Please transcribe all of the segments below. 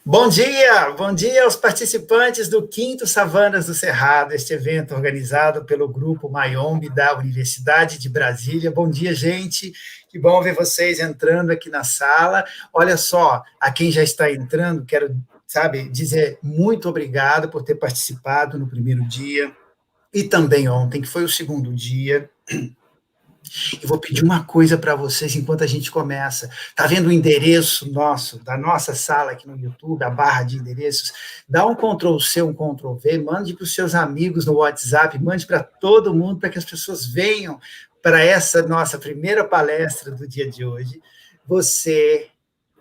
Bom dia aos participantes do 5º Savanas do Cerrado, este evento organizado pelo Grupo Mayombe da Universidade de Brasília. Bom dia, gente, que bom ver vocês entrando aqui na sala. Olha só, a quem já está entrando, quero, dizer muito obrigado por ter participado no primeiro dia e também ontem, que foi o segundo dia. Eu vou pedir uma coisa para vocês enquanto a gente começa. Está vendo o endereço nosso, da nossa sala aqui no YouTube, a barra de endereços? Dá um Ctrl+C, um Ctrl+V, mande para os seus amigos no WhatsApp, mande para todo mundo, para que as pessoas venham para essa nossa primeira palestra do dia de hoje. Você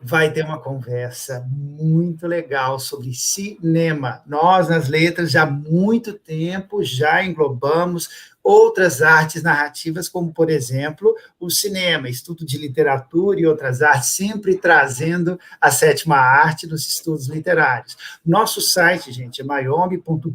vai ter uma conversa muito legal sobre cinema. Nós, nas letras, já há muito tempo, já englobamos outras artes narrativas, como, por exemplo, o cinema, estudo de literatura e outras artes, sempre trazendo a sétima arte dos estudos literários. Nosso site, gente, é mayombe.com.br,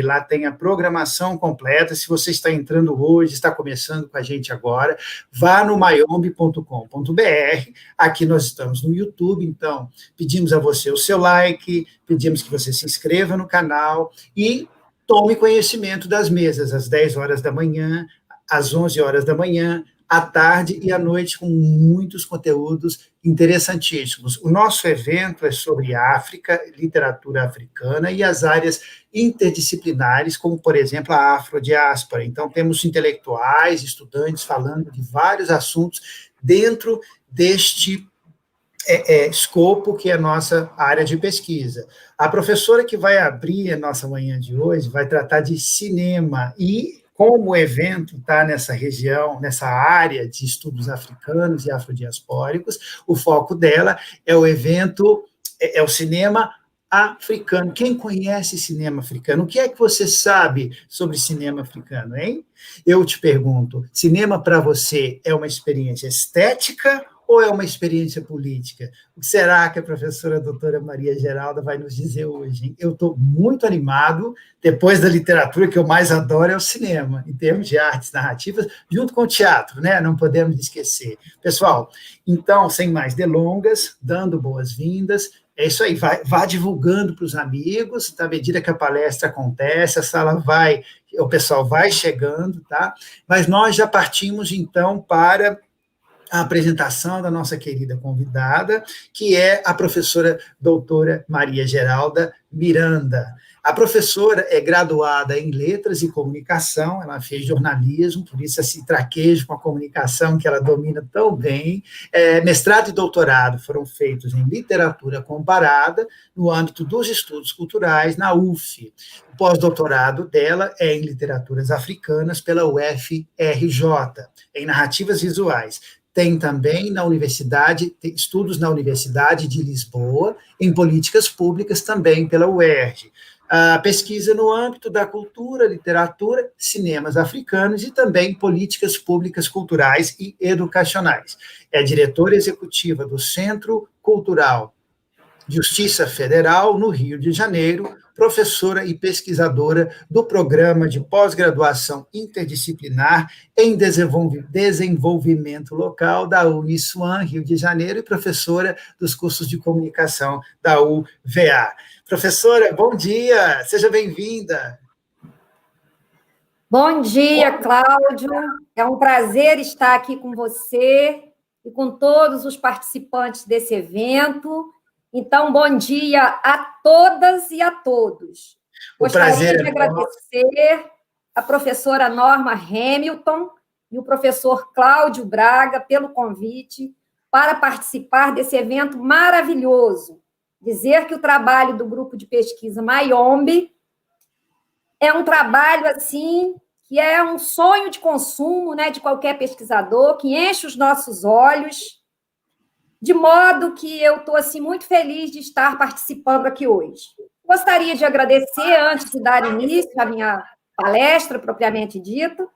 lá tem a programação completa. Se você está entrando hoje, está começando com a gente agora, vá no mayombe.com.br. Aqui nós estamos no YouTube, então pedimos a você o seu like, pedimos que você se inscreva no canal e tome conhecimento das mesas, às 10 horas da manhã, às 11 horas da manhã, à tarde e à noite, com muitos conteúdos interessantíssimos. O nosso evento é sobre África, literatura africana e as áreas interdisciplinares, como, por exemplo, a afrodiáspora. Então, temos intelectuais, estudantes falando de vários assuntos dentro deste escopo, que é a nossa área de pesquisa. A professora que vai abrir a nossa manhã de hoje vai tratar de cinema, e como o evento está nessa região, nessa área de estudos africanos e afrodiaspóricos, o foco dela é o evento, é o cinema africano. Quem conhece cinema africano? O que é que você sabe sobre cinema africano, hein? Eu te pergunto, cinema para você é uma experiência estética ou é uma experiência política? O que será que a professora doutora Maria Geralda vai nos dizer hoje, hein? Eu estou muito animado. Depois da literatura, que eu mais adoro é o cinema, em termos de artes narrativas, junto com o teatro, né? Não podemos esquecer. Pessoal, então, sem mais delongas, dando boas-vindas, é isso aí, vá divulgando para os amigos, à medida que a palestra acontece, a sala vai, o pessoal vai chegando, tá? Mas nós já partimos, então, para a apresentação da nossa querida convidada, que é a professora doutora Maria Geralda Miranda. A professora é graduada em Letras e Comunicação, ela fez jornalismo, por isso esse traquejo com a comunicação que ela domina tão bem. Mestrado e doutorado foram feitos em Literatura Comparada, no âmbito dos estudos culturais, na UF. O pós-doutorado dela é em Literaturas Africanas, pela UFRJ, em Narrativas Visuais. Tem também na universidade, tem estudos na Universidade de Lisboa, em políticas públicas também pela UERJ. A pesquisa no âmbito da cultura, literatura, cinemas africanos e também políticas públicas culturais e educacionais. É diretora executiva do Centro Cultural Justiça Federal, no Rio de Janeiro, professora e pesquisadora do Programa de Pós-Graduação Interdisciplinar em Desenvolvimento Local da Uniswan, Rio de Janeiro, e professora dos cursos de comunicação da UVA. Professora, bom dia, seja bem-vinda. Bom dia, Cláudio. É um prazer estar aqui com você e com todos os participantes desse evento. Então, bom dia a todas e a todos. Gostaria de agradecer a professora Norma Hamilton e o professor Cláudio Braga pelo convite para participar desse evento maravilhoso. Dizer que o trabalho do grupo de pesquisa Mayombe é um trabalho, assim, que é um sonho de consumo, né, de qualquer pesquisador, que enche os nossos olhos, de modo que eu estou assim, muito feliz de estar participando aqui hoje. Gostaria de agradecer, antes de dar início à minha palestra, propriamente dita,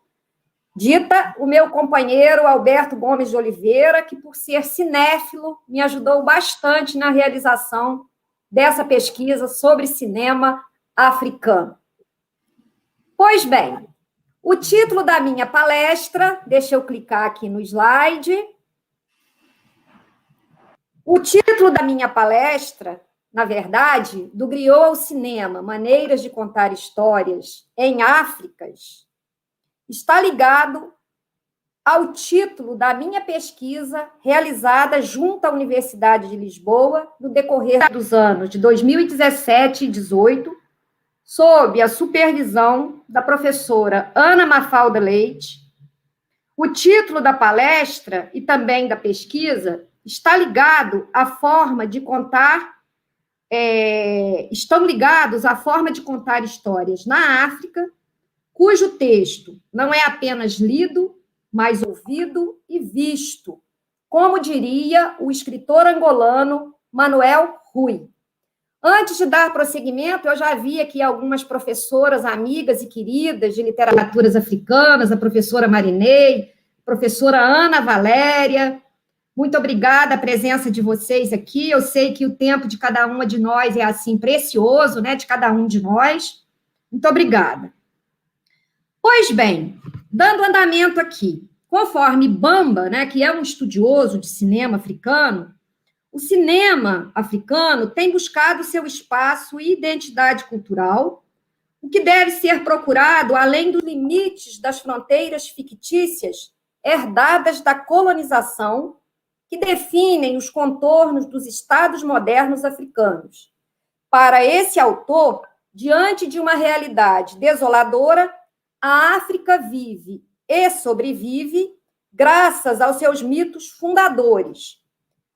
o meu companheiro Alberto Gomes de Oliveira, que, por ser cinéfilo, me ajudou bastante na realização dessa pesquisa sobre cinema africano. Pois bem, o título da minha palestra, deixa eu clicar aqui no slide. O título da minha palestra na verdade, do griot ao cinema, maneiras de contar histórias em Áfricas, está ligado ao título da minha pesquisa realizada junto à Universidade de Lisboa no decorrer dos anos de 2017 e 2018, sob a supervisão da professora Ana Mafalda Leite. O título da palestra e também da pesquisa está ligado à forma de contar, estão ligados à forma de contar histórias na África, cujo texto não é apenas lido, mas ouvido e visto, como diria o escritor angolano Manuel Rui. Antes de dar prosseguimento, eu já vi aqui algumas professoras, amigas e queridas de literaturas africanas, a professora Marinei, a professora Ana Valéria. Muito obrigada a presença de vocês aqui. Eu sei que o tempo de cada uma de nós é assim precioso, né? De cada um de nós. Muito obrigada. Pois bem, dando andamento aqui, conforme Bamba, né, que é um estudioso de cinema africano, o cinema africano tem buscado seu espaço e identidade cultural, o que deve ser procurado além dos limites das fronteiras fictícias herdadas da colonização, que definem os contornos dos estados modernos africanos. Para esse autor, diante de uma realidade desoladora, a África vive e sobrevive graças aos seus mitos fundadores.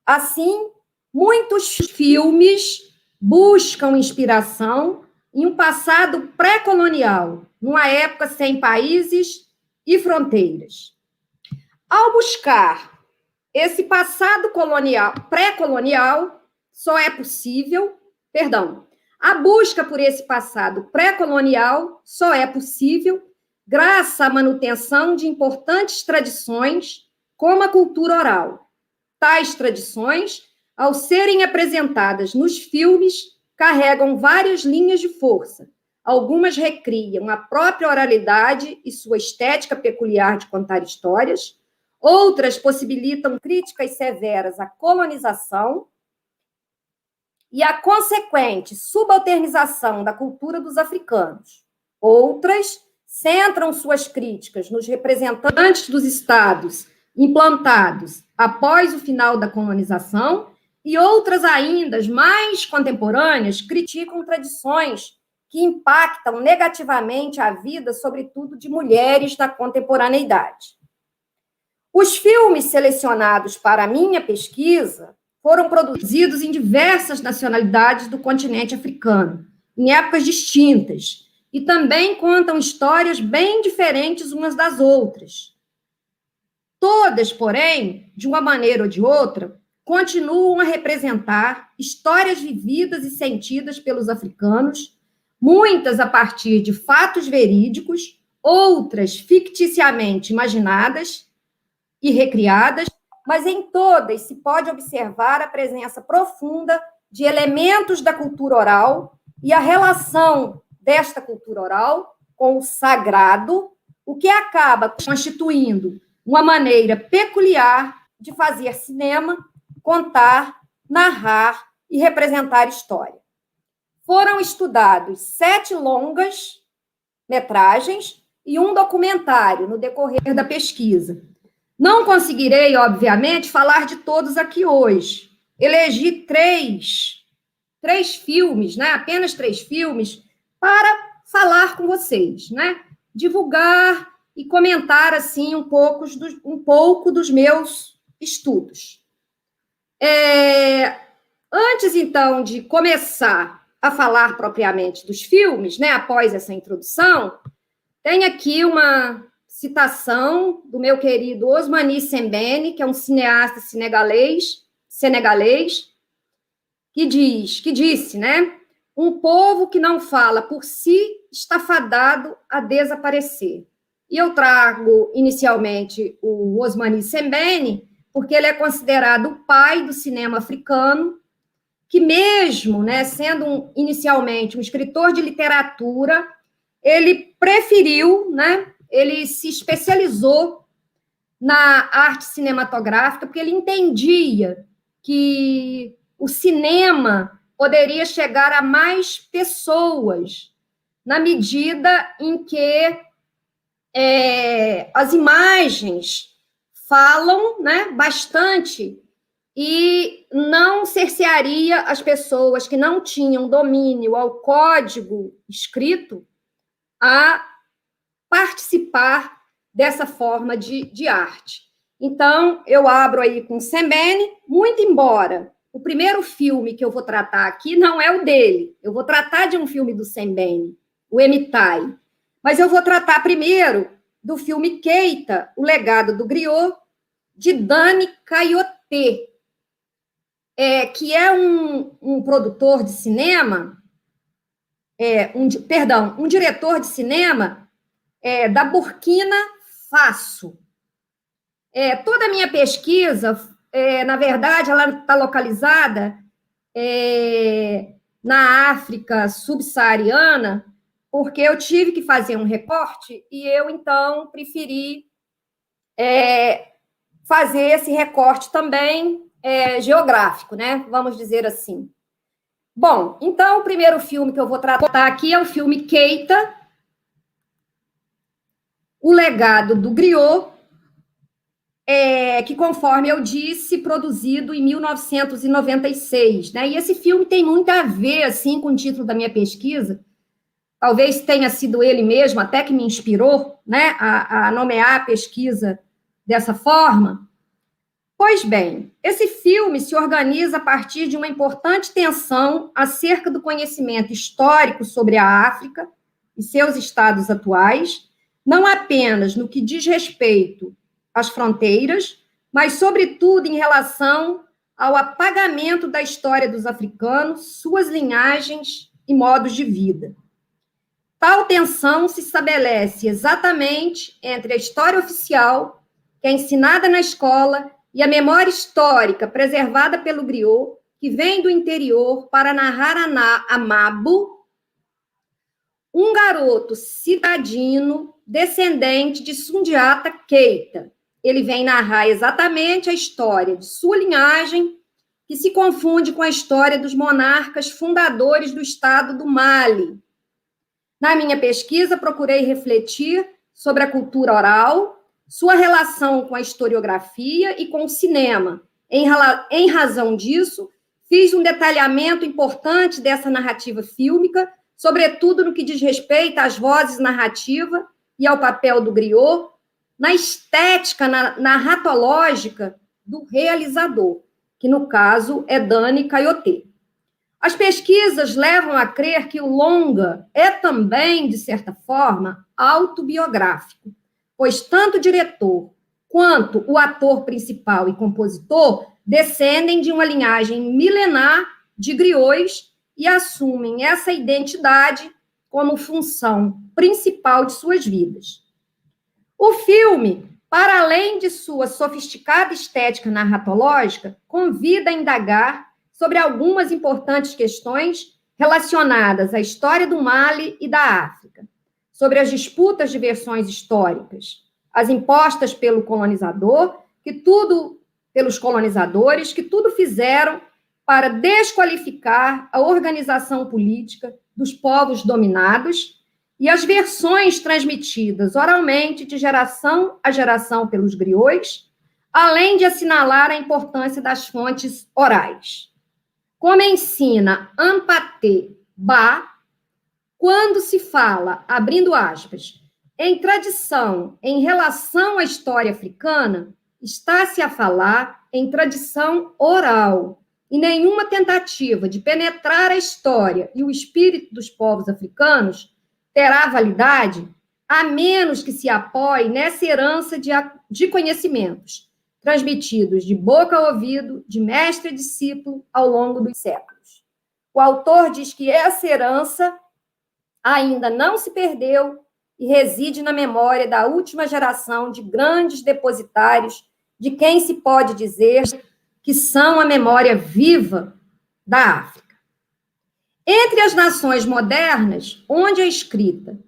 Assim, muitos filmes buscam inspiração em um passado pré-colonial, numa época sem países e fronteiras. Ao buscar esse passado colonial, pré-colonial, a busca por esse passado pré-colonial só é possível graças à manutenção de importantes tradições, como a cultura oral. Tais tradições, ao serem apresentadas nos filmes, carregam várias linhas de força. Algumas recriam a própria oralidade e sua estética peculiar de contar histórias, outras possibilitam críticas severas à colonização e à consequente subalternização da cultura dos africanos. Outras centram suas críticas nos representantes dos estados implantados após o final da colonização, e outras ainda, mais contemporâneas, criticam tradições que impactam negativamente a vida, sobretudo de mulheres na contemporaneidade. Os filmes selecionados para a minha pesquisa foram produzidos em diversas nacionalidades do continente africano, em épocas distintas, e também contam histórias bem diferentes umas das outras. Todas, porém, de uma maneira ou de outra, continuam a representar histórias vividas e sentidas pelos africanos, muitas a partir de fatos verídicos, outras ficticiamente imaginadas e recriadas, mas em todas se pode observar a presença profunda de elementos da cultura oral e a relação desta cultura oral com o sagrado, o que acaba constituindo uma maneira peculiar de fazer cinema, contar, narrar e representar história. Foram estudados 7 longas-metragens e um documentário no decorrer da pesquisa. Não conseguirei, obviamente, falar de todos aqui hoje. Elegi três filmes, né? Apenas 3 filmes, para falar com vocês, né? Divulgar e comentar, assim, um pouco dos meus estudos. Antes, então, de começar a falar propriamente dos filmes, né? Após essa introdução, tem aqui uma citação do meu querido Osmani Sembene, que é um cineasta senegalês, que disse, né? Um povo que não fala por si está fadado a desaparecer. E eu trago inicialmente o Osmani Sembene, porque ele é considerado o pai do cinema africano, que mesmo, né, sendo inicialmente um escritor de literatura, ele preferiu, né? Ele se especializou na arte cinematográfica, porque ele entendia que o cinema poderia chegar a mais pessoas, na medida em que as imagens falam, né, bastante e não cercearia as pessoas que não tinham domínio ao código escrito a participar dessa forma de arte. Então, eu abro aí com Sembene, muito embora o primeiro filme que eu vou tratar aqui não é o dele, eu vou tratar de um filme do Sembene, o Emitai, mas eu vou tratar primeiro do filme Keita, O Legado do Griot, de Dani Cailloté, que é um produtor de cinema, um diretor de cinema da Burkina Faso. Toda a minha pesquisa, na verdade, ela está localizada na África subsaariana, porque eu tive que fazer um recorte e eu, então, preferi fazer esse recorte também geográfico, né? Vamos dizer assim. Bom, então, o primeiro filme que eu vou tratar aqui é o filme Keita, O Legado do Griot, que, conforme eu disse, produzido em 1996, né? E esse filme tem muito a ver, assim, com o título da minha pesquisa. Talvez tenha sido ele mesmo até que me inspirou, né, a nomear a pesquisa dessa forma. Pois bem, esse filme se organiza a partir de uma importante tensão acerca do conhecimento histórico sobre a África e seus estados atuais, não apenas no que diz respeito às fronteiras, mas, sobretudo, em relação ao apagamento da história dos africanos, suas linhagens e modos de vida. Tal tensão se estabelece exatamente entre a história oficial, que é ensinada na escola, e a memória histórica preservada pelo griot, que vem do interior para narrar a Mabo, um garoto cidadino descendente de Sundiata Keita. Ele vem narrar exatamente a história de sua linhagem, que se confunde com a história dos monarcas fundadores do estado do Mali. Na minha pesquisa, procurei refletir sobre a cultura oral, sua relação com a historiografia e com o cinema. Em razão disso, fiz um detalhamento importante dessa narrativa fílmica, sobretudo no que diz respeito às vozes narrativas e ao papel do griot, na estética narratológica do realizador, que, no caso, é Dani Cailloté. As pesquisas levam a crer que o longa é também, de certa forma, autobiográfico, pois tanto o diretor quanto o ator principal e compositor descendem de uma linhagem milenar de griots e assumem essa identidade como função principal de suas vidas. O filme, para além de sua sofisticada estética narratológica, convida a indagar sobre algumas importantes questões relacionadas à história do Mali e da África, sobre as disputas de versões históricas, as impostas pelo colonizador, pelos colonizadores, que tudo fizeram para desqualificar a organização política dos povos dominados, e as versões transmitidas oralmente de geração a geração pelos griots, além de assinalar a importância das fontes orais. Como ensina Ampaté Ba, quando se fala, abrindo aspas, em tradição em relação à história africana, está-se a falar em tradição oral, e nenhuma tentativa de penetrar a história e o espírito dos povos africanos terá validade, a menos que se apoie nessa herança de conhecimentos, transmitidos de boca a ouvido, de mestre e discípulo, ao longo dos séculos. O autor diz que essa herança ainda não se perdeu e reside na memória da última geração de grandes depositários, de quem se pode dizer que são a memória viva da África. Entre as nações modernas, onde a escrita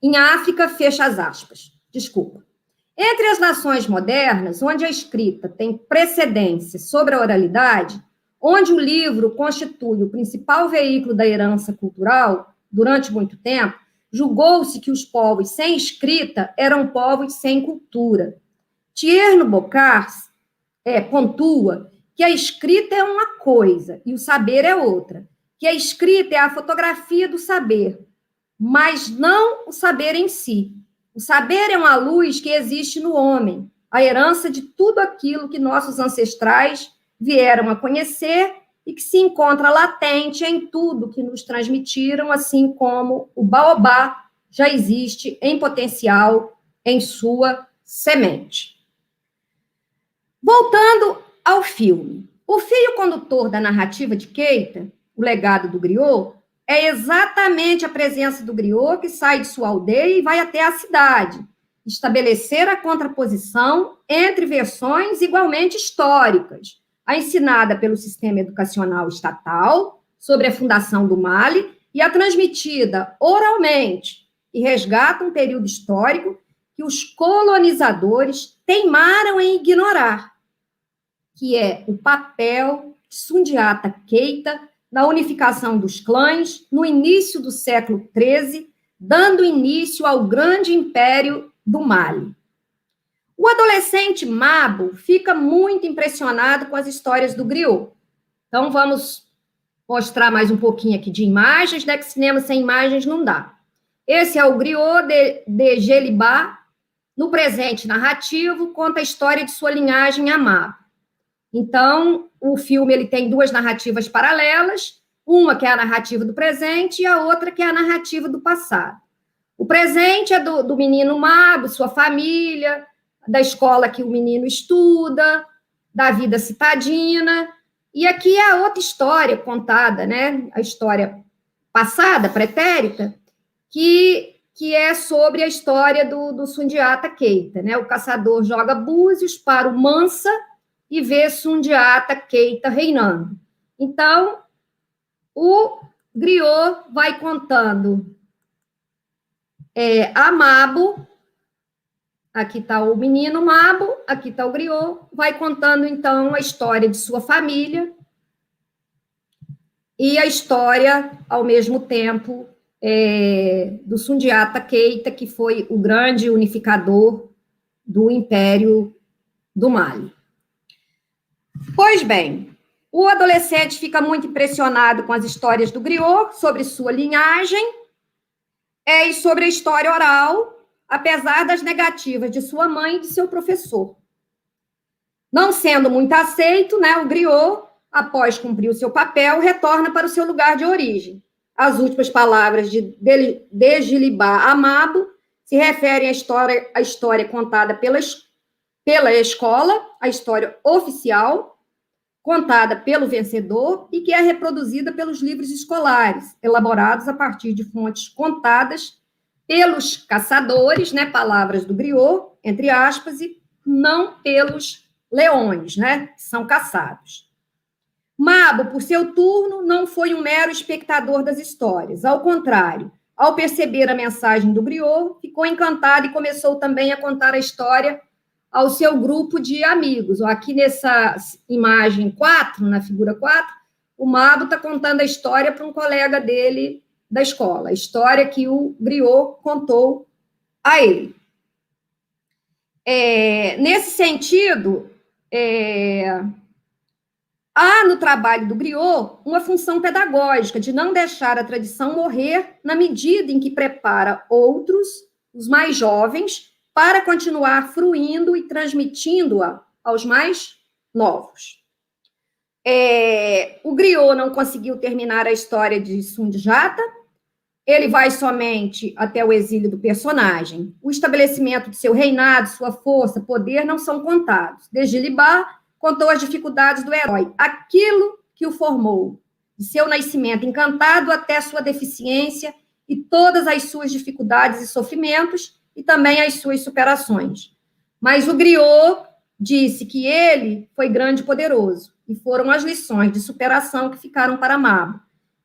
em África, fecha as aspas, desculpa. Entre as nações modernas, onde a escrita tem precedência sobre a oralidade, onde o livro constitui o principal veículo da herança cultural, durante muito tempo, julgou-se que os povos sem escrita eram povos sem cultura. Tierno Bocars pontua que a escrita é uma coisa e o saber é outra, que a escrita é a fotografia do saber, mas não o saber em si. O saber é uma luz que existe no homem, a herança de tudo aquilo que nossos ancestrais vieram a conhecer e que se encontra latente em tudo que nos transmitiram, assim como o baobá já existe em potencial em sua semente. Voltando ao filme. O fio condutor da narrativa de Keita, o legado do griot, é exatamente a presença do griot que sai de sua aldeia e vai até a cidade, estabelecer a contraposição entre versões igualmente históricas, a ensinada pelo sistema educacional estatal sobre a fundação do Mali e a transmitida oralmente, e resgata um período histórico que os colonizadores teimaram em ignorar, que é o papel de Sundiata Keita na unificação dos clãs no início do século XIII, dando início ao grande império do Mali. O adolescente Mabo fica muito impressionado com as histórias do griot. Então, vamos mostrar mais um pouquinho aqui de imagens, né? Que cinema sem imagens não dá. Esse é o griot de Gelibá, no presente narrativo, conta a história de sua linhagem a Mabo. Então, o filme ele tem duas narrativas paralelas, uma que é a narrativa do presente e a outra que é a narrativa do passado. O presente é do menino Mabo, sua família, da escola que o menino estuda, da vida citadina, e aqui é a outra história contada, né? A história passada, pretérita, que é sobre a história do Sundiata Keita, né? O caçador joga búzios para o Mansa e vê Sundiata Keita reinando. Então, o griot vai contando a Mabo, aqui está o menino Mabo, aqui está o griot, vai contando, então, a história de sua família e a história, ao mesmo tempo, do Sundiata Keita, que foi o grande unificador do Império do Mali. Pois bem, o adolescente fica muito impressionado com as histórias do griot, sobre sua linhagem, e sobre a história oral, apesar das negativas de sua mãe e de seu professor. Não sendo muito aceito, né, o griot, após cumprir o seu papel, retorna para o seu lugar de origem. As últimas palavras de Gelibá a Mabo se referem à história contada pela escola, a história oficial, contada pelo vencedor e que é reproduzida pelos livros escolares, elaborados a partir de fontes contadas pelos caçadores, né, palavras do griot, entre aspas, e não pelos leões, né, que são caçados. Mabo, por seu turno, não foi um mero espectador das histórias. Ao contrário, ao perceber a mensagem do griot, ficou encantado e começou também a contar a história ao seu grupo de amigos. Aqui nessa imagem 4, na figura 4, o Mabo está contando a história para um colega dele da escola, a história que o griot contou a ele. Nesse sentido, há no trabalho do griot uma função pedagógica de não deixar a tradição morrer na medida em que prepara outros, os mais jovens, para continuar fruindo e transmitindo-a aos mais novos. O griot não conseguiu terminar a história de Sundiata, ele vai somente até o exílio do personagem. O estabelecimento de seu reinado, sua força, poder não são contados. Gelibá contou as dificuldades do herói, aquilo que o formou, de seu nascimento encantado até sua deficiência e todas as suas dificuldades e sofrimentos, e também as suas superações. Mas o griot disse que ele foi grande e poderoso, e foram as lições de superação que ficaram para Mabo,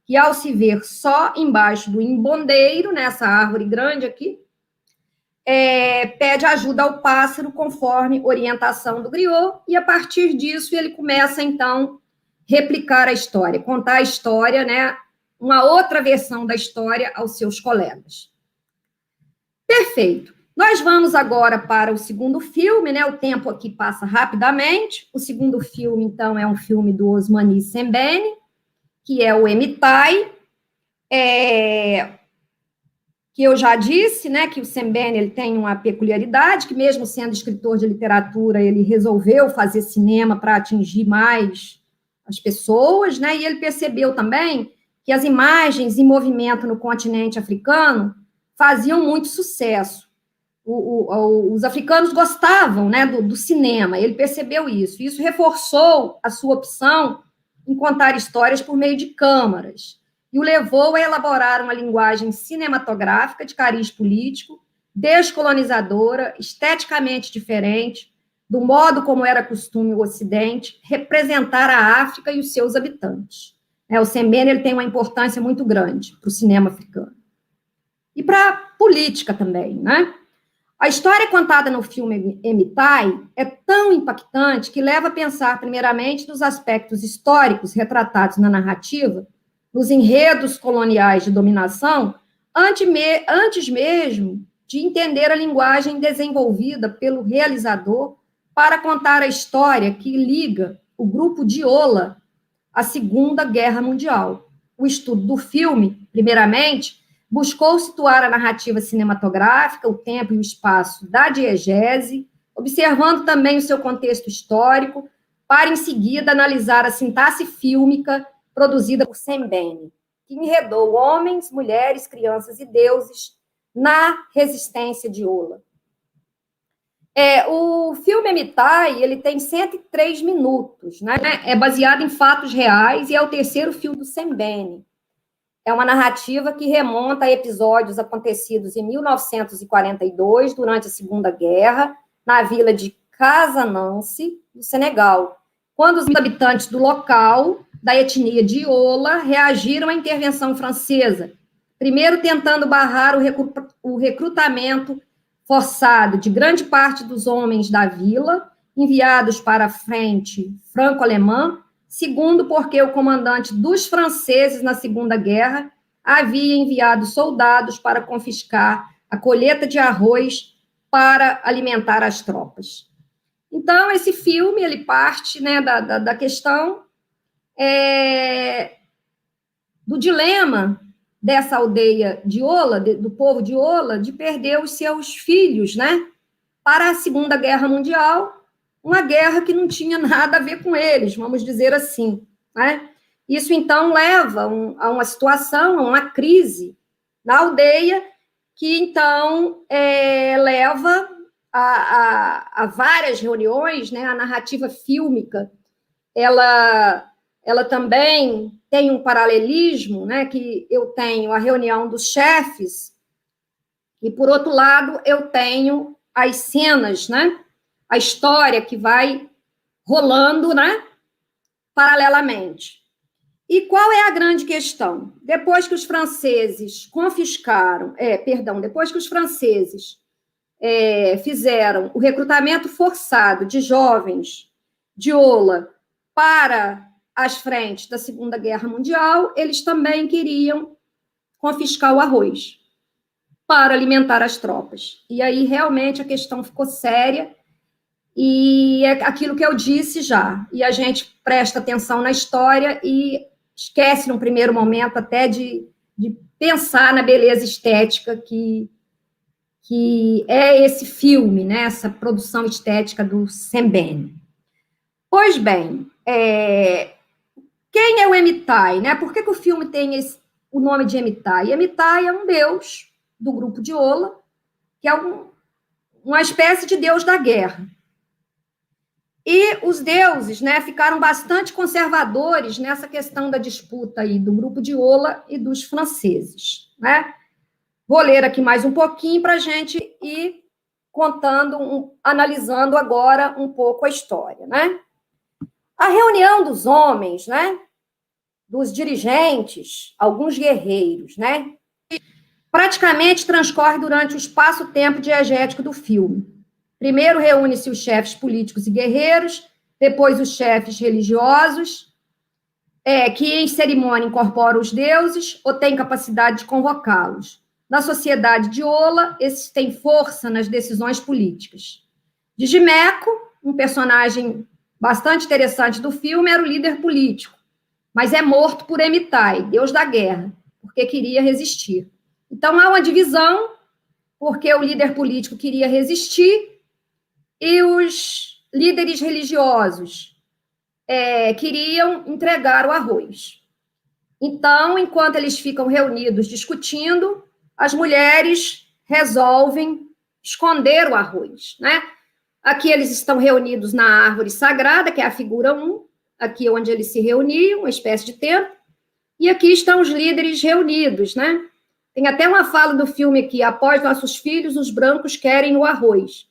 que ao se ver só embaixo do imbondeiro, nessa árvore grande aqui, pede ajuda ao pássaro conforme orientação do griot, e a partir disso ele começa, então, replicar a história, contar a história, né, uma outra versão da história aos seus colegas. Perfeito. Nós vamos agora para o segundo filme, né? O tempo aqui passa rapidamente. O segundo filme, então, é um filme do Ousmane Sembene, que é o Emitai, que eu já disse, né, que o Sembene ele tem uma peculiaridade, que mesmo sendo escritor de literatura, ele resolveu fazer cinema para atingir mais as pessoas, né, e ele percebeu também que as imagens em movimento no continente africano faziam muito sucesso. Os africanos gostavam, né, do cinema, ele percebeu isso. Isso reforçou a sua opção em contar histórias por meio de câmaras, e o levou a elaborar uma linguagem cinematográfica de cariz político, descolonizadora, esteticamente diferente, do modo como era costume o Ocidente representar a África e os seus habitantes. O Sembene ele tem uma importância muito grande para o cinema africano. E para a política também, né? A história contada no filme Emitai é tão impactante que leva a pensar, primeiramente, nos aspectos históricos retratados na narrativa, nos enredos coloniais de dominação, antes mesmo de entender a linguagem desenvolvida pelo realizador para contar a história que liga o grupo de Ola à Segunda Guerra Mundial. O estudo do filme, primeiramente, buscou situar a narrativa cinematográfica, o tempo e o espaço da diegese, observando também o seu contexto histórico, para, em seguida, analisar a sintaxe fílmica produzida por Sembene, que enredou homens, mulheres, crianças e deuses na resistência de Ola. O filme Emitai, ele tem 103 minutos, né? É baseado em fatos reais e é o terceiro filme do Sembene. É uma narrativa que remonta a episódios acontecidos em 1942, durante a Segunda Guerra, na vila de Casamance, no Senegal, quando os habitantes do local, da etnia de Ola, reagiram à intervenção francesa, primeiro tentando barrar o recrutamento forçado de grande parte dos homens da vila, enviados para a frente franco-alemã, segundo, porque o comandante dos franceses na Segunda Guerra havia enviado soldados para confiscar a colheita de arroz para alimentar as tropas. Então, esse filme, ele parte, né, da questão do dilema dessa aldeia de Ola, do povo de Ola, de perder os seus filhos, né, para a Segunda Guerra Mundial, uma guerra que não tinha nada a ver com eles, vamos dizer assim, né? Isso, então, leva a uma situação, a uma crise na aldeia, que, então, leva a várias reuniões, né? A narrativa fílmica, ela também tem um paralelismo, né? Que eu tenho a reunião dos chefes, e, por outro lado, eu tenho as cenas, né? A história que vai rolando, né, paralelamente. E qual é a grande questão? Depois que os franceses fizeram o recrutamento forçado de jovens de Ola para as frentes da Segunda Guerra Mundial, eles também queriam confiscar o arroz para alimentar as tropas. E aí, realmente, a questão ficou séria. E é aquilo que eu disse já, e a gente presta atenção na história e esquece, num primeiro momento, até de pensar na beleza estética que é esse filme, né, essa produção estética do Sembene. Pois bem, quem é o Emitai, né? Por que o filme tem o nome de Emitai? Emitai é um deus do grupo de Ola, que é uma espécie de deus da guerra. E os deuses, né, ficaram bastante conservadores nessa questão da disputa aí do grupo de Ola e dos franceses, né? Vou ler aqui mais um pouquinho para a gente ir analisando agora um pouco a história, né? A reunião dos homens, né, dos dirigentes, alguns guerreiros, né, praticamente transcorre durante o espaço-tempo diegético do filme. Primeiro reúne-se os chefes políticos e guerreiros, depois os chefes religiosos, que em cerimônia incorpora os deuses ou tem capacidade de convocá-los. Na sociedade de Ola, esses têm força nas decisões políticas. Digimeco, um personagem bastante interessante do filme, era o líder político, mas é morto por Emitai, deus da guerra, porque queria resistir. Então, há uma divisão, porque o líder político queria resistir e os líderes religiosos queriam entregar o arroz. Então, enquanto eles ficam reunidos discutindo, as mulheres resolvem esconder o arroz, né? Aqui eles estão reunidos na árvore sagrada, que é a figura 1, aqui onde eles se reuniam, uma espécie de templo, e aqui estão os líderes reunidos, né? Tem até uma fala do filme aqui: após nossos filhos, os brancos querem o arroz.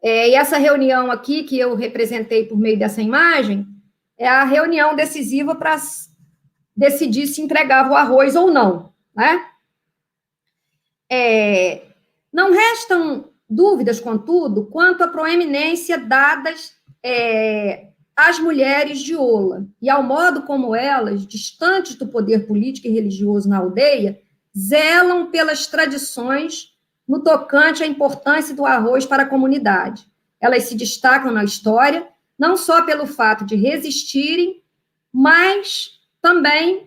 E essa reunião aqui, que eu representei por meio dessa imagem, é a reunião decisiva para decidir se entregava o arroz ou não, né? Não restam dúvidas, contudo, quanto à proeminência dadas às mulheres de Ola e ao modo como elas, distantes do poder político e religioso na aldeia, zelam pelas tradições no tocante à importância do arroz para a comunidade. Elas se destacam na história, não só pelo fato de resistirem, mas também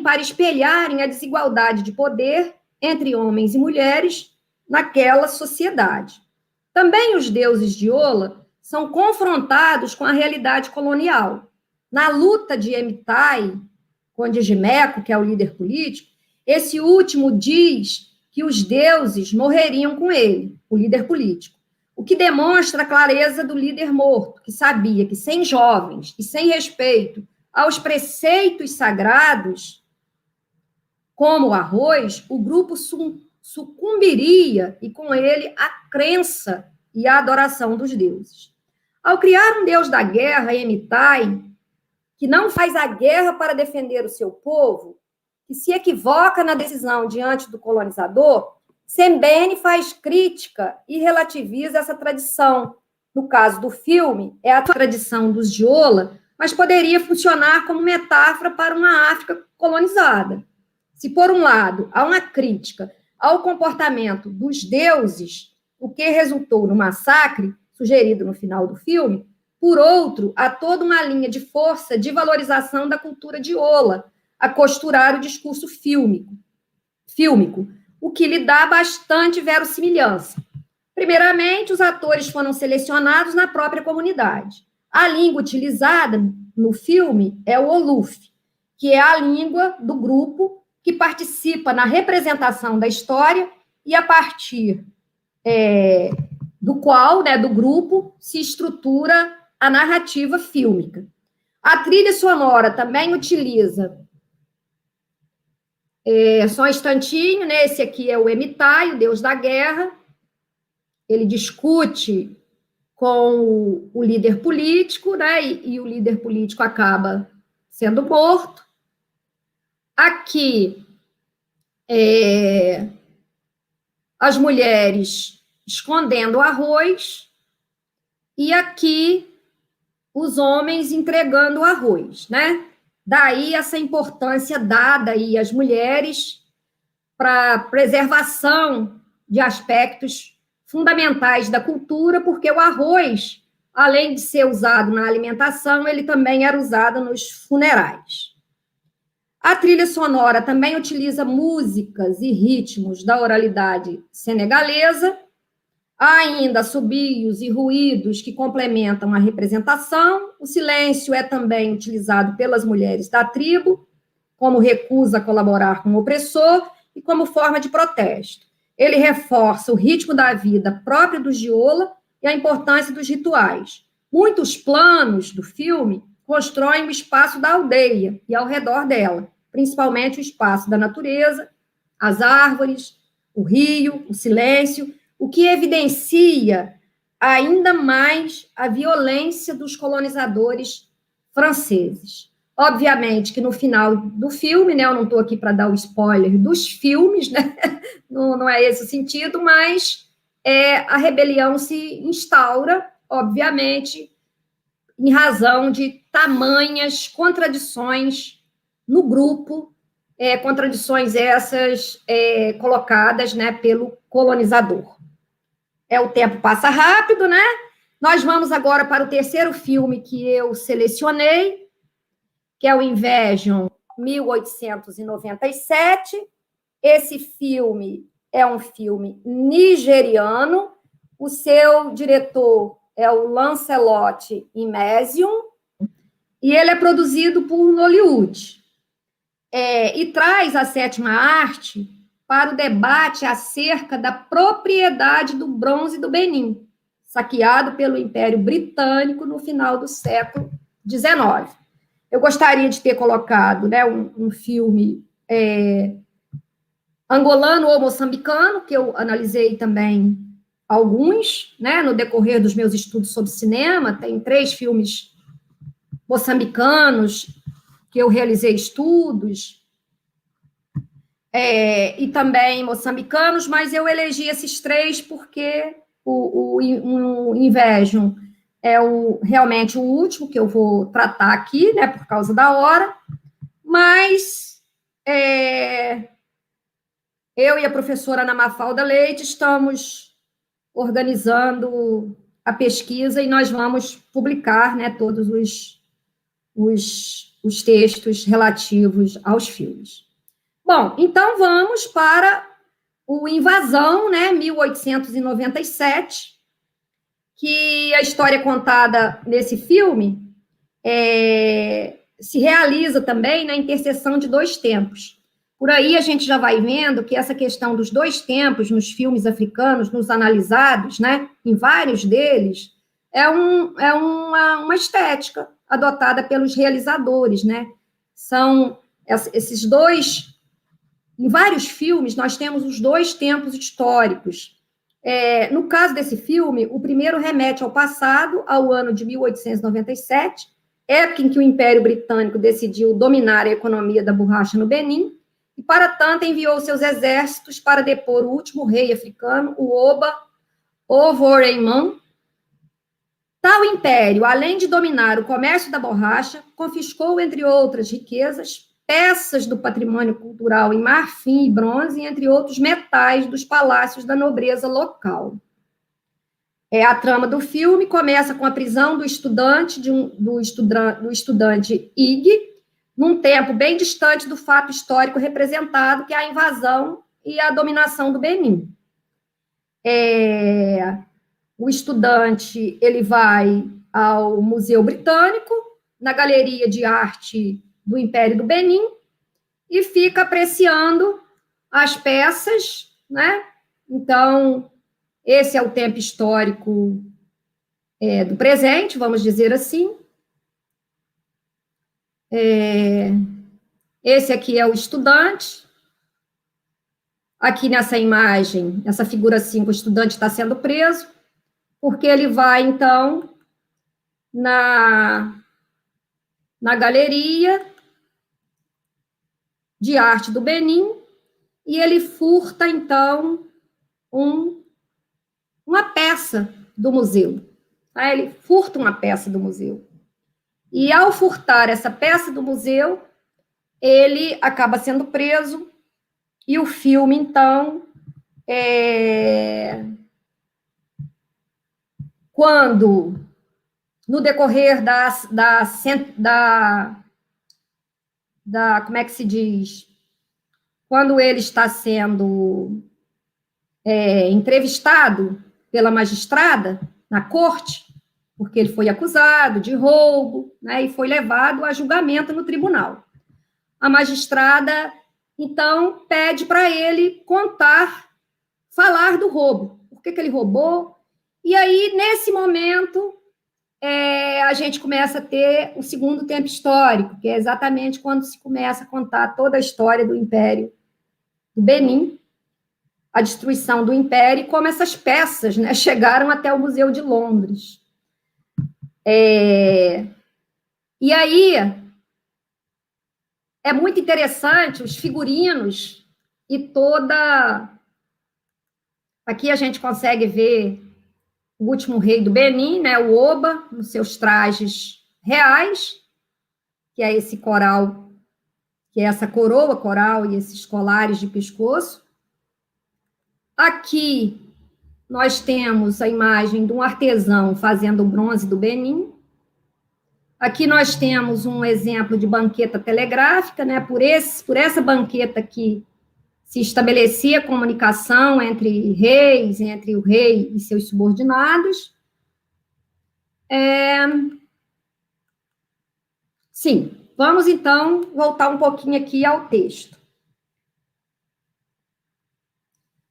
para espelharem a desigualdade de poder entre homens e mulheres naquela sociedade. Também os deuses de Ola são confrontados com a realidade colonial. Na luta de Emitai com Digimeco, que é o líder político, esse último diz que os deuses morreriam com ele, o líder político, o que demonstra a clareza do líder morto, que sabia que sem jovens e sem respeito aos preceitos sagrados, como o arroz, o grupo sucumbiria, e com ele a crença e a adoração dos deuses. Ao criar um deus da guerra, Emitai, que não faz a guerra para defender o seu povo, que se equivoca na decisão diante do colonizador, Sembene faz crítica e relativiza essa tradição. No caso do filme, é a tradição dos de Ola, mas poderia funcionar como metáfora para uma África colonizada. Se, por um lado, há uma crítica ao comportamento dos deuses, o que resultou no massacre, sugerido no final do filme, por outro, há toda uma linha de força de valorização da cultura de Ola, a costurar o discurso fílmico, o que lhe dá bastante verossimilhança. Primeiramente, os atores foram selecionados na própria comunidade. A língua utilizada no filme é o Oluf, que é a língua do grupo que participa na representação da história e a partir do qual, do grupo, se estrutura a narrativa fílmica. A trilha sonora também utiliza... só um instantinho, né? Esse aqui é o Emitai, o deus da guerra. Ele discute com o líder político, né? E o líder político acaba sendo morto. Aqui, as mulheres escondendo o arroz, e aqui os homens entregando o arroz, né? Daí essa importância dada aí às mulheres para a preservação de aspectos fundamentais da cultura, porque o arroz, além de ser usado na alimentação, ele também era usado nos funerais. A trilha sonora também utiliza músicas e ritmos da oralidade senegalesa, há ainda assobios e ruídos que complementam a representação. O silêncio é também utilizado pelas mulheres da tribo, como recusa a colaborar com o opressor e como forma de protesto. Ele reforça o ritmo da vida próprio do Giola e a importância dos rituais. Muitos planos do filme constroem o espaço da aldeia e ao redor dela, principalmente o espaço da natureza, as árvores, o rio, o silêncio, o que evidencia ainda mais a violência dos colonizadores franceses. Obviamente que no final do filme, né, eu não estou aqui para dar o spoiler dos filmes, né, não é esse o sentido, mas a rebelião se instaura, obviamente, em razão de tamanhas contradições no grupo, contradições essas colocadas, né, pelo colonizador. O tempo passa rápido, né? Nós vamos agora para o terceiro filme que eu selecionei, que é o Invasion 1897. Esse filme é um filme nigeriano. O seu diretor é o Lancelot Imesium, e ele é produzido por Nollywood. E traz a sétima arte para o debate acerca da propriedade do bronze do Benin, saqueado pelo Império Britânico no final do século XIX. Eu gostaria de ter colocado, né, um filme angolano ou moçambicano, que eu analisei também alguns, né, no decorrer dos meus estudos sobre cinema. Tem 3 filmes moçambicanos que eu realizei estudos, e também moçambicanos, mas eu elegi esses 3 porque o Invasion é realmente o último que eu vou tratar aqui, né, por causa da hora, mas eu e a professora Ana Mafalda Leite estamos organizando a pesquisa e nós vamos publicar, né, todos os textos relativos aos filmes. Bom, então vamos para o Invasão, né, 1897, que a história contada nesse filme se realiza também na interseção de 2 tempos. Por aí a gente já vai vendo que essa questão dos 2 tempos nos filmes africanos, nos analisados, né, em vários deles, é uma estética adotada pelos realizadores, né? São esses 2... Em vários filmes, nós temos os 2 tempos históricos. No caso desse filme, o primeiro remete ao passado, ao ano de 1897, época em que o Império Britânico decidiu dominar a economia da borracha no Benin, e, para tanto, enviou seus exércitos para depor o último rei africano, o Oba Ovonramwen. Tal império, além de dominar o comércio da borracha, confiscou, entre outras riquezas, peças do patrimônio cultural em marfim e bronze, entre outros metais dos palácios da nobreza local. A trama do filme começa com a prisão do estudante Ig, num tempo bem distante do fato histórico representado, que é a invasão e a dominação do Benin. O estudante ele vai ao Museu Britânico, na Galeria de Arte do Império do Benin, e fica apreciando as peças, né? Então, esse é o tempo histórico do presente, vamos dizer assim. Esse aqui é o estudante. Aqui nessa imagem, essa figura 5, o estudante está sendo preso, porque ele vai, então, na Galeria de Arte do Benin, e ele furta, então, uma peça do museu. Ele furta uma peça do museu. E, ao furtar essa peça do museu, ele acaba sendo preso, e o filme, então, quando, no decorrer como é que se diz? Quando ele está sendo entrevistado pela magistrada na corte, porque ele foi acusado de roubo, né, e foi levado a julgamento no tribunal. A magistrada, então, pede para ele falar do roubo, por que ele roubou. E aí, nesse momento, a gente começa a ter o segundo tempo histórico, que é exatamente quando se começa a contar toda a história do Império do Benin, a destruição do Império, e como essas peças, né, chegaram até o Museu de Londres. E aí, é muito interessante os figurinos e toda... Aqui a gente consegue ver o último rei do Benin, né, o Oba, nos seus trajes reais, que é esse coral, que é essa coroa coral e esses colares de pescoço. Aqui nós temos a imagem de um artesão fazendo o bronze do Benin. Aqui nós temos um exemplo de banqueta telegráfica, né? Por essa banqueta aqui se estabelecia a comunicação entre reis, entre o rei e seus subordinados. Sim, vamos então voltar um pouquinho aqui ao texto.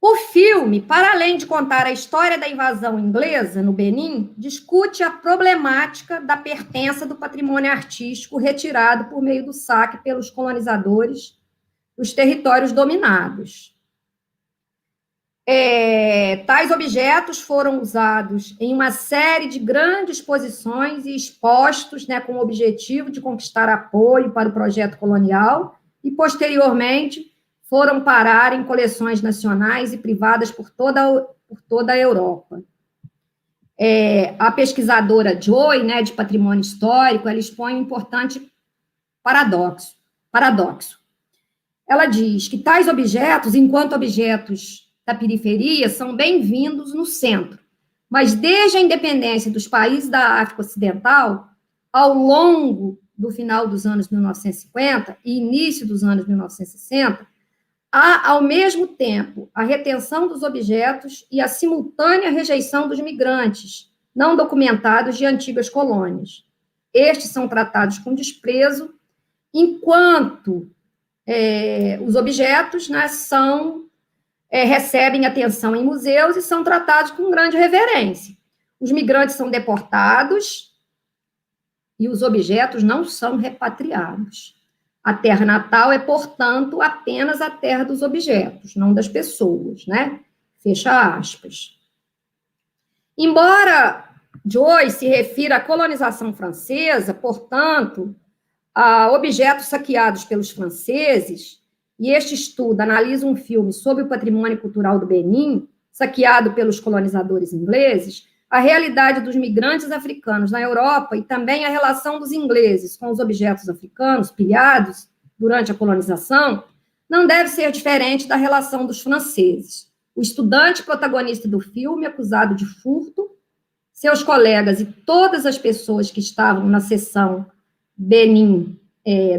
O filme, para além de contar a história da invasão inglesa no Benin, discute a problemática da pertença do patrimônio artístico retirado por meio do saque pelos colonizadores dos territórios dominados. Tais objetos foram usados em uma série de grandes exposições e expostos, né, com o objetivo de conquistar apoio para o projeto colonial e, posteriormente, foram parar em coleções nacionais e privadas por toda a Europa. A pesquisadora Joy, né, de patrimônio histórico, ela expõe um importante paradoxo. Ela diz que tais objetos, enquanto objetos da periferia, são bem-vindos no centro, mas desde a independência dos países da África Ocidental, ao longo do final dos anos 1950 e início dos anos 1960, há, ao mesmo tempo, a retenção dos objetos e a simultânea rejeição dos migrantes não documentados de antigas colônias. Estes são tratados com desprezo, enquanto os objetos, né, recebem atenção em museus e são tratados com grande reverência. Os migrantes são deportados e os objetos não são repatriados. A terra natal é, portanto, apenas a terra dos objetos, não das pessoas, né? Fecha aspas. Embora Joyce se refira à colonização francesa, portanto, a objetos saqueados pelos franceses, e este estudo analisa um filme sobre o patrimônio cultural do Benin, saqueado pelos colonizadores ingleses, a realidade dos migrantes africanos na Europa e também a relação dos ingleses com os objetos africanos pilhados durante a colonização, não deve ser diferente da relação dos franceses. O estudante protagonista do filme, acusado de furto, seus colegas e todas as pessoas que estavam na seção Benin,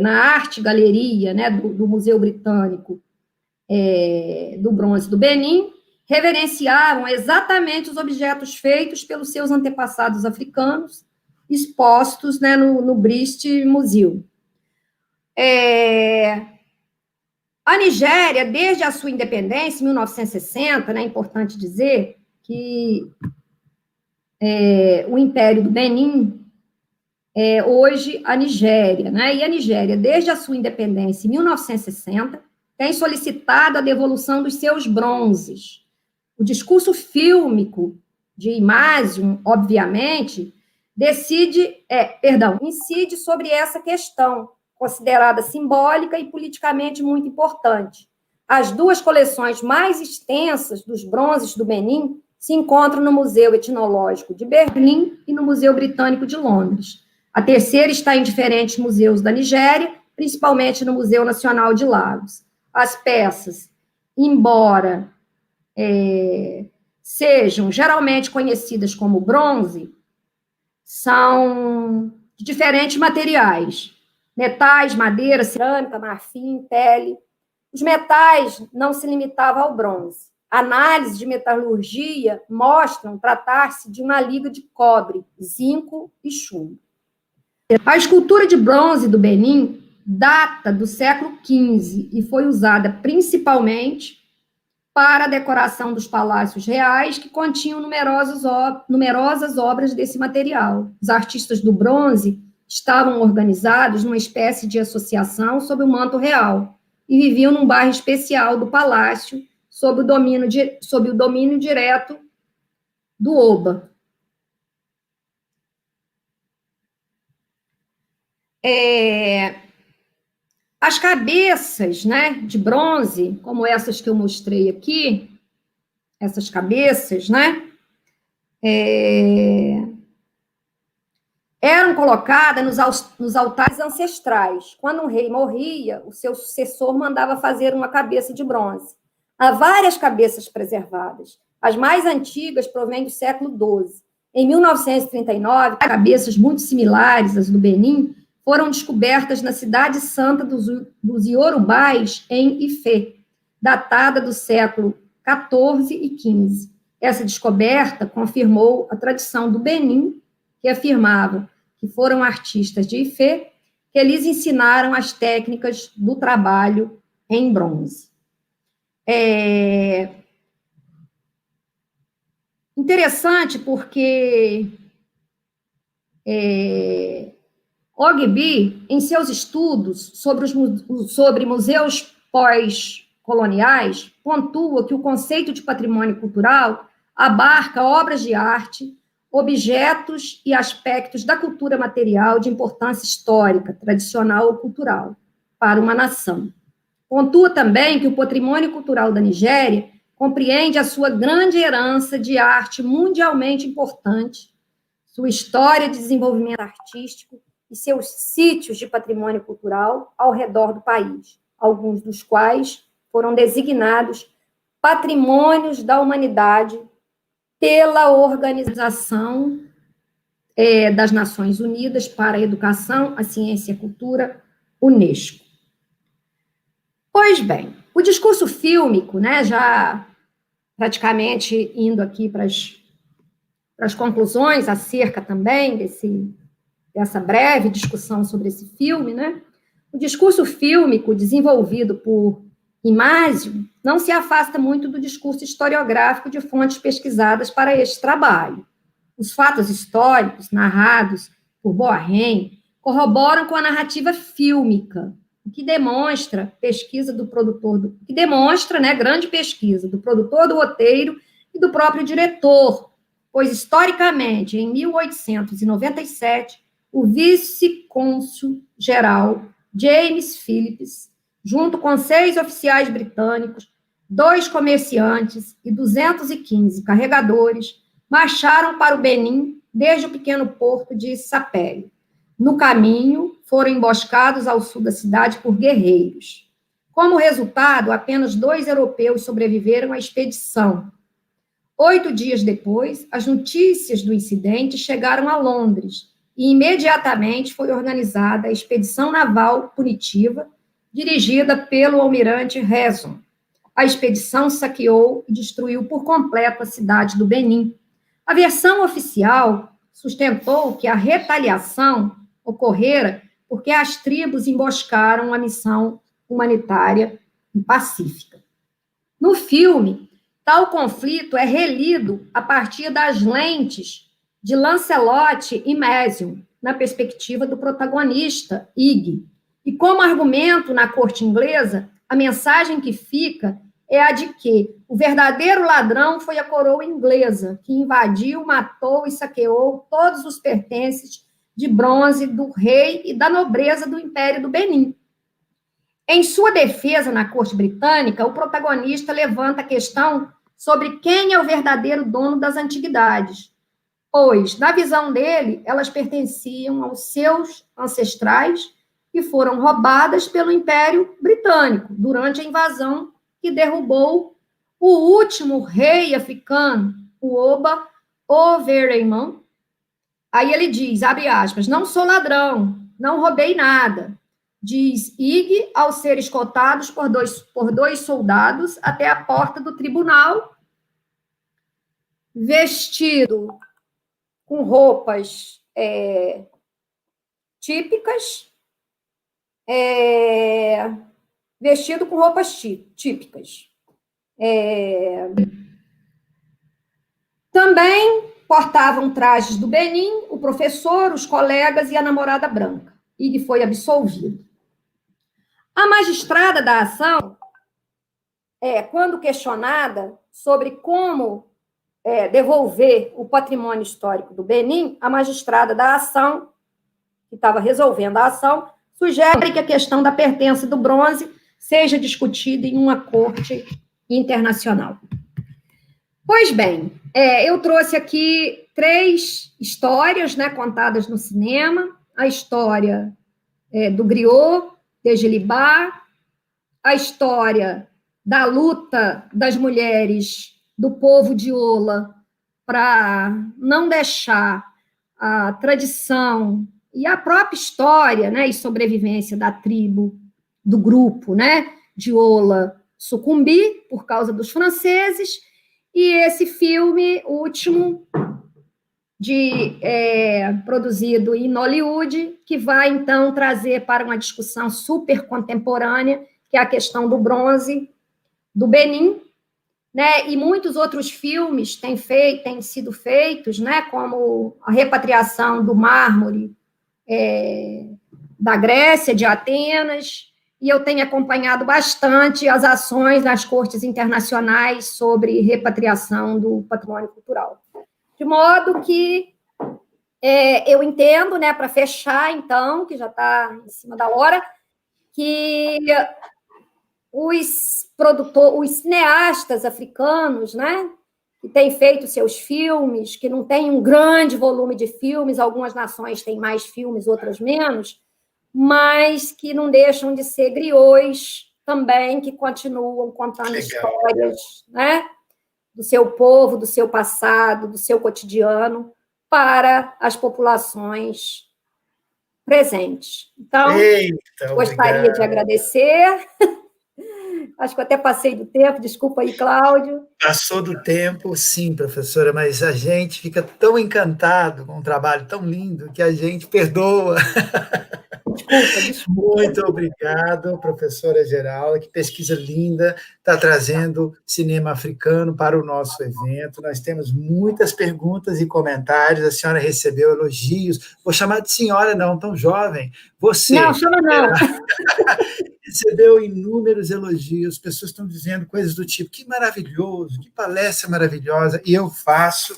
na arte galeria, né, do Museu Britânico do Bronze do Benin, reverenciaram exatamente os objetos feitos pelos seus antepassados africanos, expostos, né, no British Museum. A Nigéria, desde a sua independência, em 1960, né, é importante dizer que o Império do Benin hoje a Nigéria, né? E a Nigéria, desde a sua independência, em 1960, tem solicitado a devolução dos seus bronzes. O discurso fílmico de Imazio, obviamente, incide sobre essa questão, considerada simbólica e politicamente muito importante. As duas coleções mais extensas dos bronzes do Benin se encontram no Museu Etnológico de Berlim e no Museu Britânico de Londres. A terceira está em diferentes museus da Nigéria, principalmente no Museu Nacional de Lagos. As peças, embora sejam geralmente conhecidas como bronze, são de diferentes materiais: metais, madeira, cerâmica, marfim, pele. Os metais não se limitavam ao bronze. Análises de metalurgia mostram tratar-se de uma liga de cobre, zinco e chumbo. A escultura de bronze do Benin data do século XV e foi usada principalmente para a decoração dos palácios reais, que continham numerosas obras desse material. Os artistas do bronze estavam organizados numa espécie de associação sob o manto real e viviam num bairro especial do palácio, sob o domínio direto do Oba. As cabeças, né, de bronze, como essas que eu mostrei aqui, essas cabeças, né, eram colocadas nos altares ancestrais. Quando um rei morria, o seu sucessor mandava fazer uma cabeça de bronze. Há várias cabeças preservadas. As mais antigas provêm do século XII. Em 1939, cabeças muito similares às do Benin foram descobertas na cidade santa dos Iorubás, em Ifé, datada do século XIV e XV. Essa descoberta confirmou a tradição do Benin, que afirmava que foram artistas de Ifé que lhes ensinaram as técnicas do trabalho em bronze. Interessante porque Ogbi, em seus estudos sobre museus pós-coloniais, pontua que o conceito de patrimônio cultural abarca obras de arte, objetos e aspectos da cultura material de importância histórica, tradicional ou cultural para uma nação. Pontua também que o patrimônio cultural da Nigéria compreende a sua grande herança de arte mundialmente importante, sua história de desenvolvimento artístico e seus sítios de patrimônio cultural ao redor do país, alguns dos quais foram designados patrimônios da humanidade pela Organização das Nações Unidas para a Educação, a Ciência e a Cultura, UNESCO. Pois bem, o discurso fílmico, né, já praticamente indo aqui para as conclusões acerca também dessa breve discussão sobre esse filme, né, o discurso fílmico desenvolvido por Imásio não se afasta muito do discurso historiográfico de fontes pesquisadas para este trabalho. Os fatos históricos narrados por Boerhaave corroboram com a narrativa fílmica, o que demonstra grande pesquisa do produtor do roteiro e do próprio diretor, pois, historicamente, em 1897, o vice-cônsul-geral James Phillips, junto com 6 oficiais britânicos, 2 comerciantes e 215 carregadores, marcharam para o Benin desde o pequeno porto de Sapele. No caminho, foram emboscados ao sul da cidade por guerreiros. Como resultado, apenas 2 europeus sobreviveram à expedição. 8 dias depois, as notícias do incidente chegaram a Londres e imediatamente foi organizada a expedição naval punitiva dirigida pelo almirante Rezon. A expedição saqueou e destruiu por completo a cidade do Benin. A versão oficial sustentou que a retaliação ocorrera porque as tribos emboscaram a missão humanitária pacífica. No filme, tal conflito é relido a partir das lentes de Lancelot e Mesium, na perspectiva do protagonista, Ig. E como argumento na corte inglesa, a mensagem que fica é a de que o verdadeiro ladrão foi a coroa inglesa, que invadiu, matou e saqueou todos os pertences de bronze do rei e da nobreza do Império do Benin. Em sua defesa na corte britânica, o protagonista levanta a questão sobre quem é o verdadeiro dono das antiguidades, pois, na visão dele, elas pertenciam aos seus ancestrais e foram roubadas pelo Império Britânico durante a invasão que derrubou o último rei africano, o Oba Overaimon. Aí ele diz, abre aspas, não sou ladrão, não roubei nada, diz Ig ao ser escoltados por dois soldados até a porta do tribunal, vestido com roupas típicas, Também portavam trajes do Benin, o professor, os colegas e a namorada branca. Ig foi absolvido. A magistrada da ação, quando questionada sobre como devolver o patrimônio histórico do Benin, a magistrada da ação, que estava resolvendo a ação, sugere que a questão da pertença do bronze seja discutida em uma corte internacional. Pois bem, eu trouxe aqui 3 histórias, né, contadas no cinema. A história do griot, de Gelibá, a história da luta das mulheres do povo de Ola para não deixar a tradição e a própria história, né, e sobrevivência da tribo, do grupo, né, de Ola sucumbir por causa dos franceses, e esse filme último, produzido em Hollywood, que vai, então, trazer para uma discussão super contemporânea, que é a questão do bronze do Benin, né? E muitos outros filmes têm sido feitos, né? Como a repatriação do mármore da Grécia, de Atenas, e eu tenho acompanhado bastante as ações nas cortes internacionais sobre repatriação do patrimônio cultural. De modo que eu entendo, né, para fechar, então, que já está em cima da hora, que os cineastas africanos, né, que têm feito seus filmes, que não têm um grande volume de filmes, algumas nações têm mais filmes, outras menos, mas que não deixam de ser griots também, que continuam contando histórias, né, do seu povo, do seu passado, do seu cotidiano, para as populações presentes. Então, gostaria de agradecer. Acho que eu até passei do tempo, desculpa aí, Cláudio. Passou do tempo, sim, professora, mas a gente fica tão encantado com um trabalho tão lindo que a gente perdoa. Desculpa. Muito obrigado, professora Geralda, que pesquisa linda, está trazendo cinema africano para o nosso evento. Nós temos muitas perguntas e comentários, a senhora recebeu elogios. Vou chamar de senhora, não, tão jovem. Você. Não, chama não. Recebeu inúmeros elogios, pessoas estão dizendo coisas do tipo, que maravilhoso, que palestra maravilhosa, e eu faço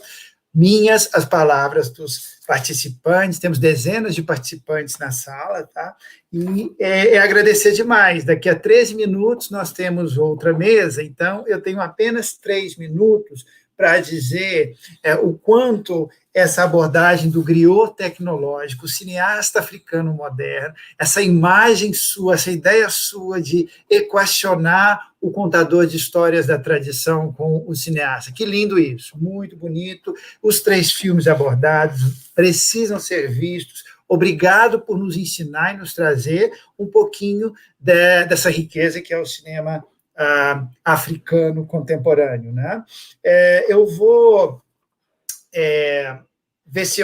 minhas as palavras dos participantes, temos dezenas de participantes na sala, tá? E agradecer demais. Daqui a 13 minutos nós temos outra mesa, então eu tenho apenas 3 minutos para dizer o quanto essa abordagem do griot tecnológico, o cineasta africano moderno, essa imagem sua, essa ideia sua de equacionar o contador de histórias da tradição com o cineasta. Que lindo isso, muito bonito. Os 3 filmes abordados precisam ser vistos. Obrigado por nos ensinar e nos trazer um pouquinho dessa riqueza que é o cinema africano contemporâneo, né? Eu vou ver se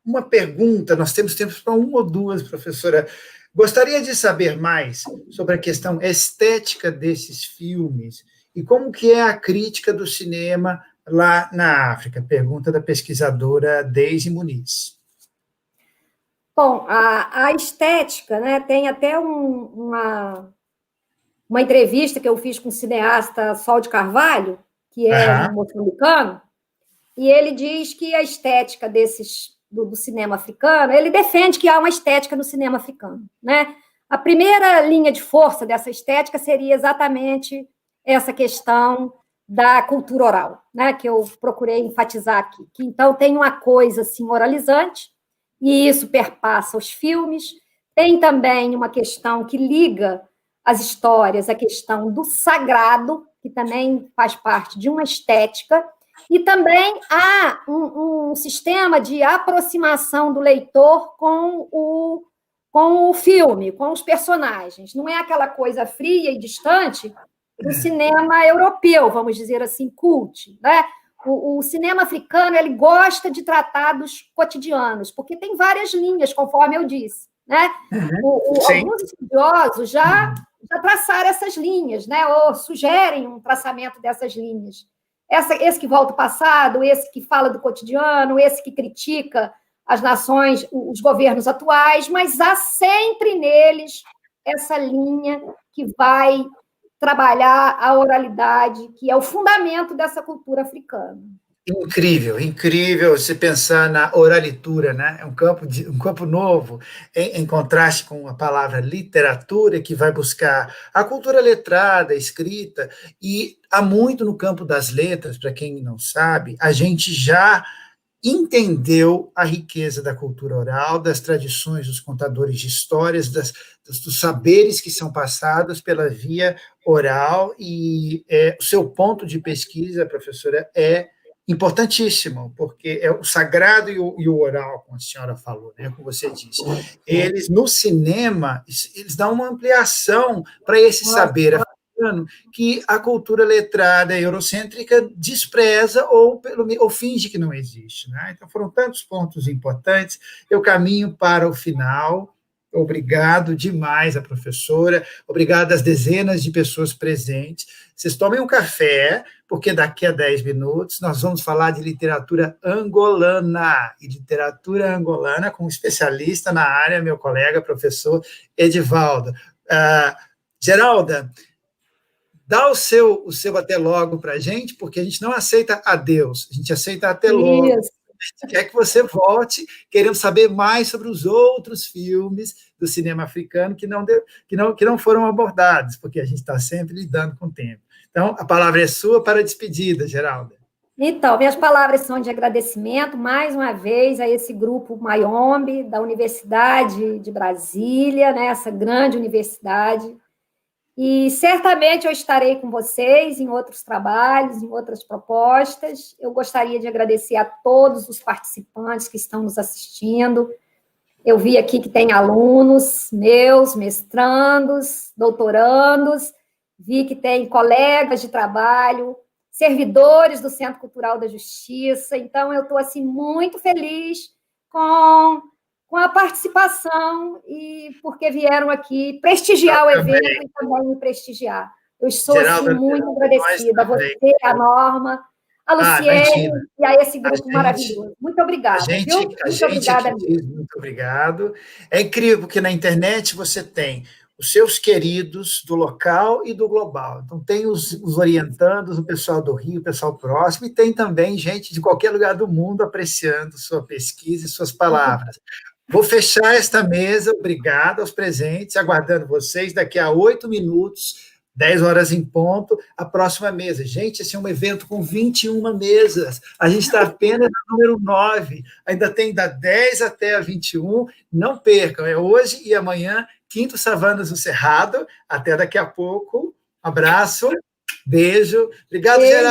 uma pergunta, nós temos tempo para 1 ou 2, professora. Gostaria de saber mais sobre a questão estética desses filmes e como que é a crítica do cinema lá na África. Pergunta da pesquisadora Deise Muniz. Bom, a estética, né, tem até uma entrevista que eu fiz com o cineasta Sol de Carvalho, que é moçambicano, e ele diz que a estética do cinema africano, ele defende que há uma estética no cinema africano, né? A primeira linha de força dessa estética seria exatamente essa questão da cultura oral, né, que eu procurei enfatizar aqui, que então tem uma coisa assim oralizante, e isso perpassa os filmes, tem também uma questão que liga as histórias, a questão do sagrado, que também faz parte de uma estética, e também há um sistema de aproximação do leitor com o filme, com os personagens. Não é aquela coisa fria e distante do cinema europeu, vamos dizer assim, cult, né? O cinema africano, ele gosta de tratar dos cotidianos, porque tem várias linhas, conforme eu disse, né? Alguns estudiosos já traçaram essas linhas, né? Ou sugerem um traçamento dessas linhas. Esse que volta ao passado, esse que fala do cotidiano, esse que critica as nações, os governos atuais, mas há sempre neles essa linha que vai trabalhar a oralidade, que é o fundamento dessa cultura africana. Incrível, incrível se pensar na oralitura, né? É um campo novo, em contraste com a palavra literatura, que vai buscar a cultura letrada, escrita, e há muito no campo das letras, para quem não sabe, a gente já entendeu a riqueza da cultura oral, das tradições dos contadores de histórias, dos saberes que são passados pela via oral, e o seu ponto de pesquisa, professora, é importantíssimo, porque é o sagrado e o oral, como a senhora falou, né, como você disse. Eles, no cinema, eles dão uma ampliação para esse saber africano que a cultura letrada eurocêntrica despreza ou finge que não existe. Né? Então, foram tantos pontos importantes. Eu caminho para o final. Obrigado demais à professora, obrigado às dezenas de pessoas presentes. Vocês tomem um café, porque daqui a 10 minutos nós vamos falar de literatura angolana, e literatura angolana com um especialista na área, meu colega, professor Edivaldo. Geralda, dá o seu até logo para a gente, porque a gente não aceita adeus, a gente aceita até logo. Isso. A gente quer que você volte, querendo saber mais sobre os outros filmes do cinema africano que não foram abordados, porque a gente está sempre lidando com o tempo. Então, a palavra é sua para a despedida, Geralda. Então, minhas palavras são de agradecimento, mais uma vez, a esse grupo Mayombe, da Universidade de Brasília, né, essa grande universidade. E certamente eu estarei com vocês em outros trabalhos, em outras propostas. Eu gostaria de agradecer a todos os participantes que estão nos assistindo. Eu vi aqui que tem alunos meus, mestrandos, doutorandos, vi que tem colegas de trabalho, servidores do Centro Cultural da Justiça. Então, eu estou assim, muito feliz com a participação e porque vieram aqui prestigiar o evento e também me prestigiar. Eu estou assim, muito agradecida a você, a Norma, a Luciene e a esse grupo maravilhoso. Muito obrigada. Muito obrigada mesmo. Muito obrigado. É incrível, porque na internet você tem os seus queridos do local e do global. Então, tem os orientandos, o pessoal do Rio, o pessoal próximo, e tem também gente de qualquer lugar do mundo apreciando sua pesquisa e suas palavras. Vou fechar esta mesa, obrigado aos presentes, aguardando vocês daqui a 8 minutos, 10 horas em ponto, a próxima mesa. Gente, esse é um evento com 21 mesas, a gente está apenas no número 9, ainda tem da 10 até a 21, não percam, é hoje e amanhã, Quinto Savanas do Cerrado, até daqui a pouco, abraço, beijo, obrigado, Geraldo.